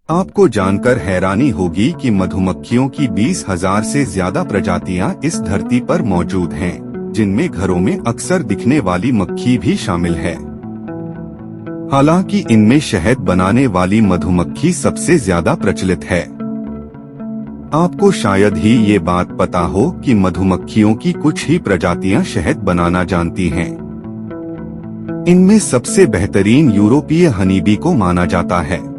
आपको जानकर हैरानी होगी कि मधुमक्खियों की 20,000 से ज्यादा प्रजातियां इस धरती पर मौजूद हैं, जिनमें घरों में अक्सर दिखने वाली मक्खी भी शामिल है। हालांकि इनमें शहद बनाने वाली मधुमक्खी सबसे ज्यादा प्रचलित है। आपको शायद ही ये बात पता हो कि मधुमक्खियों की कुछ ही प्रजातियां शहद बनाना जानती हैं। इनमें सबसे बेहतरीन यूरोपीय हनीबी को माना जाता है।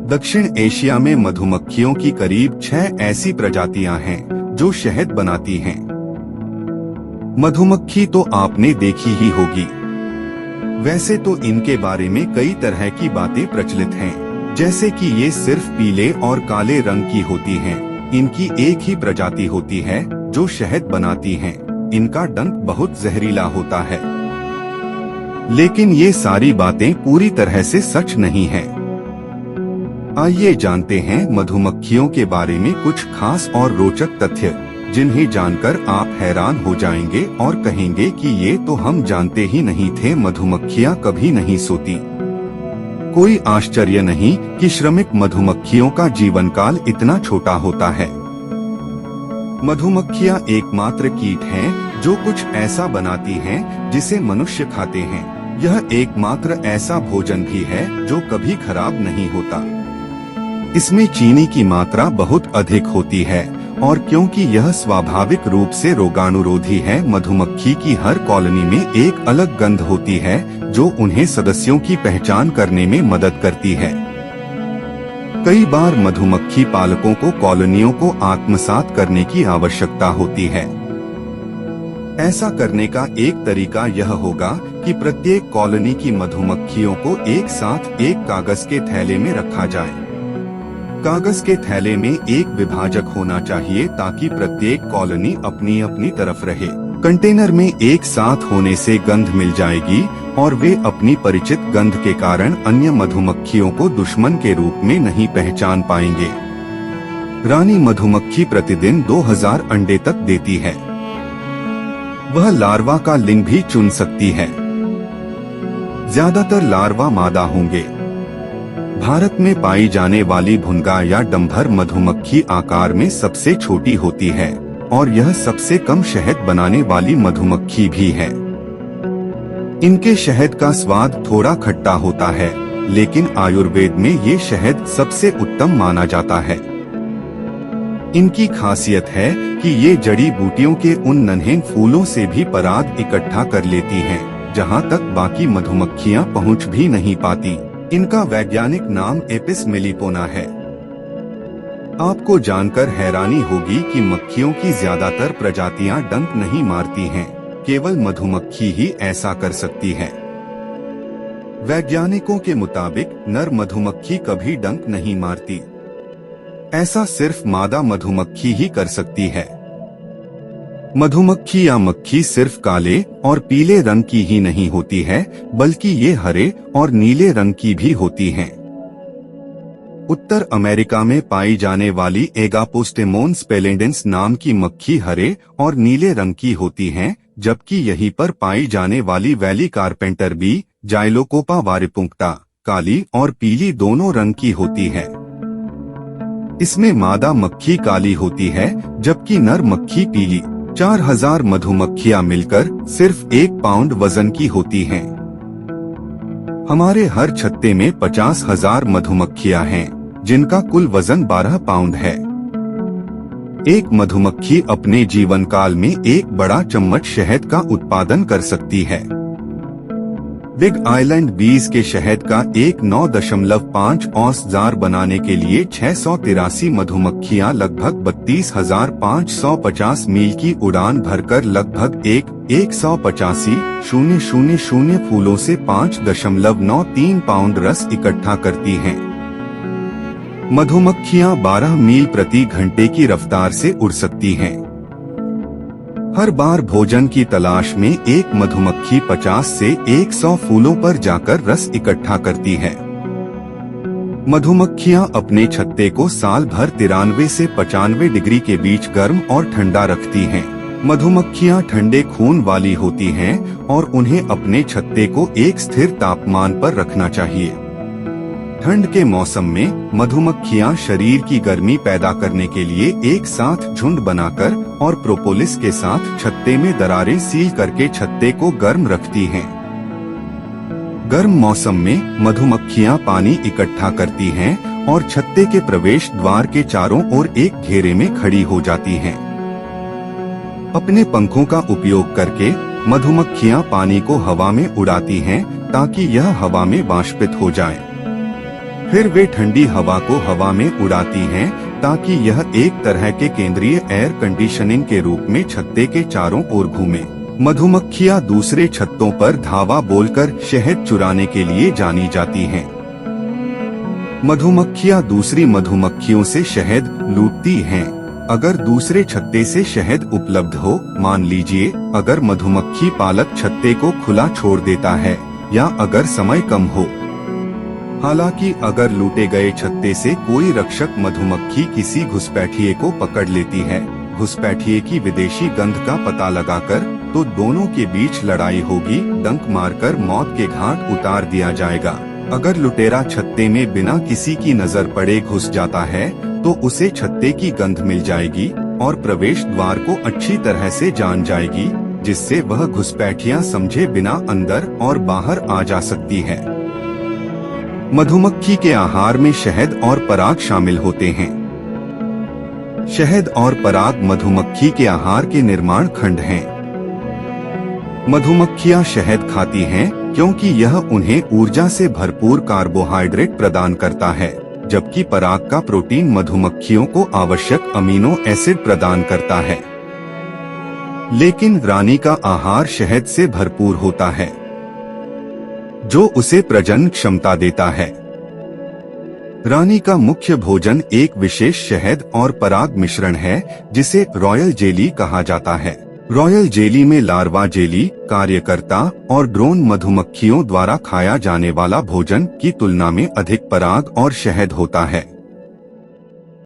दक्षिण एशिया में मधुमक्खियों की करीब 6 ऐसी प्रजातियां हैं जो शहद बनाती हैं। मधुमक्खी तो आपने देखी ही होगी। वैसे तो इनके बारे में कई तरह की बातें प्रचलित हैं, जैसे कि ये सिर्फ पीले और काले रंग की होती हैं। इनकी एक ही प्रजाति होती है जो शहद बनाती हैं। इनका डंक बहुत जहरीला होता है। लेकिन ये सारी बातें पूरी तरह से सच नहीं है। आइए जानते हैं मधुमक्खियों के बारे में कुछ खास और रोचक तथ्य, जिन्हें जानकर आप हैरान हो जाएंगे और कहेंगे कि ये तो हम जानते ही नहीं थे। मधुमक्खियां कभी नहीं सोती। कोई आश्चर्य नहीं कि श्रमिक मधुमक्खियों का जीवन काल इतना छोटा होता है। मधुमक्खियां एकमात्र कीट हैं जो कुछ ऐसा बनाती हैं जिसे मनुष्य खाते हैं। यह एकमात्र ऐसा भोजन भी है जो कभी खराब नहीं होता। इसमें चीनी की मात्रा बहुत अधिक होती है और क्योंकि यह स्वाभाविक रूप से रोगाणुरोधी है, मधुमक्खी की हर कॉलोनी में एक अलग गंध होती है जो उन्हें सदस्यों की पहचान करने में मदद करती है। कई बार मधुमक्खी पालकों को कॉलोनियों को आत्मसात करने की आवश्यकता होती है। ऐसा करने का एक तरीका यह होगा कि प्रत्येक कॉलोनी की मधुमक्खियों को एक साथ एक कागज के थैले में रखा जाए। कागज के थैले में एक विभाजक होना चाहिए ताकि प्रत्येक कॉलोनी अपनी अपनी तरफ रहे। कंटेनर में एक साथ होने से गंध मिल जाएगी और वे अपनी परिचित गंध के कारण अन्य मधुमक्खियों को दुश्मन के रूप में नहीं पहचान पाएंगे। रानी मधुमक्खी प्रतिदिन 2000 अंडे तक देती है। वह लार्वा का लिंग भी चुन सकती है। ज्यादातर लार्वा मादा होंगे। भारत में पाई जाने वाली भुनगा या डंभर मधुमक्खी आकार में सबसे छोटी होती है और यह सबसे कम शहद बनाने वाली मधुमक्खी भी है। इनके शहद का स्वाद थोड़ा खट्टा होता है, लेकिन आयुर्वेद में ये शहद सबसे उत्तम माना जाता है। इनकी खासियत है कि ये जड़ी बूटियों के उन नन्हे फूलों से भी पराग इकट्ठा कर लेती हैं, जहां तक बाकी मधुमक्खियां पहुंच भी नहीं पाती। इनका वैज्ञानिक नाम एपिस मेलिपोना है। आपको जानकर हैरानी होगी कि मक्खियों की ज्यादातर प्रजातियां डंक नहीं मारती हैं, केवल मधुमक्खी ही ऐसा कर सकती है। वैज्ञानिकों के मुताबिक नर मधुमक्खी कभी डंक नहीं मारती। ऐसा सिर्फ मादा मधुमक्खी ही कर सकती है। मधुमक्खी या मक्खी सिर्फ काले और पीले रंग की ही नहीं होती है, बल्कि ये हरे और नीले रंग की भी होती हैं। उत्तर अमेरिका में पाई जाने वाली एगापोस्टेमोन स्पेलेंडेंस नाम की मक्खी हरे और नीले रंग की होती हैं, जबकि यहीं पर पाई जाने वाली वैली कारपेंटर बी जाइलोकोपा वारिपुंक्टा काली और पीली दोनों रंग की होती है। इसमें मादा मक्खी काली होती है जबकि नर मक्खी पीली। 4000 मधुमक्खियां मिलकर सिर्फ 1 पाउंड वजन की होती हैं। हमारे हर छत्ते में 50,000 मधुमक्खियां हैं, जिनका कुल वजन 12 पाउंड है। एक मधुमक्खी अपने जीवन काल में एक बड़ा चम्मच शहद का उत्पादन कर सकती है। बिग आइलैंड बीज के शहद का 9.5 औंस जार बनाने के लिए 683 मधुमक्खियां लगभग 32,550 मील की उड़ान भरकर लगभग 185,000 फूलों से 5.93 पाउंड रस इकट्ठा करती हैं। मधुमक्खियां 12 मील प्रति घंटे की रफ्तार से उड़ सकती हैं। हर बार भोजन की तलाश में एक मधुमक्खी 50 से 100 फूलों पर जाकर रस इकट्ठा करती है। मधुमक्खियां अपने छत्ते को साल भर 93 से 95 डिग्री के बीच गर्म और ठंडा रखती हैं। मधुमक्खियां ठंडे खून वाली होती हैं और उन्हें अपने छत्ते को एक स्थिर तापमान पर रखना चाहिए। ठंड के मौसम में मधुमक्खियां शरीर की गर्मी पैदा करने के लिए एक साथ झुंड बनाकर और प्रोपोलिस के साथ छत्ते में दरारें सील करके छत्ते को गर्म रखती हैं। गर्म मौसम में मधुमक्खियां पानी इकट्ठा करती हैं और छत्ते के प्रवेश द्वार के चारों ओर एक घेरे में खड़ी हो जाती हैं। अपने पंखों का उपयोग करके मधुमक्खियां पानी को हवा में उड़ाती हैं ताकि यह हवा में वाष्पित हो जाए। फिर वे ठंडी हवा को हवा में उड़ाती हैं ताकि यह एक तरह के केंद्रीय एयर कंडीशनिंग के रूप में छत्ते के चारों ओर घूमे। मधुमक्खियां दूसरे छत्तों पर धावा बोलकर शहद चुराने के लिए जानी जाती हैं। मधुमक्खियां दूसरी मधुमक्खियों से शहद लूटती हैं। अगर दूसरे छत्ते से शहद उपलब्ध हो, मान लीजिए अगर मधुमक्खी पालक छत्ते को खुला छोड़ देता है या अगर समय कम हो। हालांकि अगर लूटे गए छत्ते से कोई रक्षक मधुमक्खी किसी घुसपैठिए को पकड़ लेती है, घुसपैठिए की विदेशी गंध का पता लगाकर, तो दोनों के बीच लड़ाई होगी, डंक मारकर मौत के घाट उतार दिया जाएगा। अगर लुटेरा छत्ते में बिना किसी की नजर पड़े घुस जाता है तो उसे छत्ते की गंध मिल जाएगी और प्रवेश द्वार को अच्छी तरह से जान जाएगी, जिससे वह घुसपैठियां समझे बिना अंदर और बाहर आ जा सकती है। मधुमक्खी के आहार में शहद और पराग शामिल होते हैं। शहद और पराग मधुमक्खी के आहार के निर्माण खंड हैं। मधुमक्खियां शहद खाती हैं क्योंकि यह उन्हें ऊर्जा से भरपूर कार्बोहाइड्रेट प्रदान करता है, जबकि पराग का प्रोटीन मधुमक्खियों को आवश्यक अमीनो एसिड प्रदान करता है। लेकिन रानी का आहार शहद से भरपूर होता है, जो उसे प्रजनन क्षमता देता है। रानी का मुख्य भोजन एक विशेष शहद और पराग मिश्रण है, जिसे रॉयल जेली कहा जाता है। रॉयल जेली में लार्वा जेली, कार्यकर्ता और ड्रोन मधुमक्खियों द्वारा खाया जाने वाला भोजन की तुलना में अधिक पराग और शहद होता है।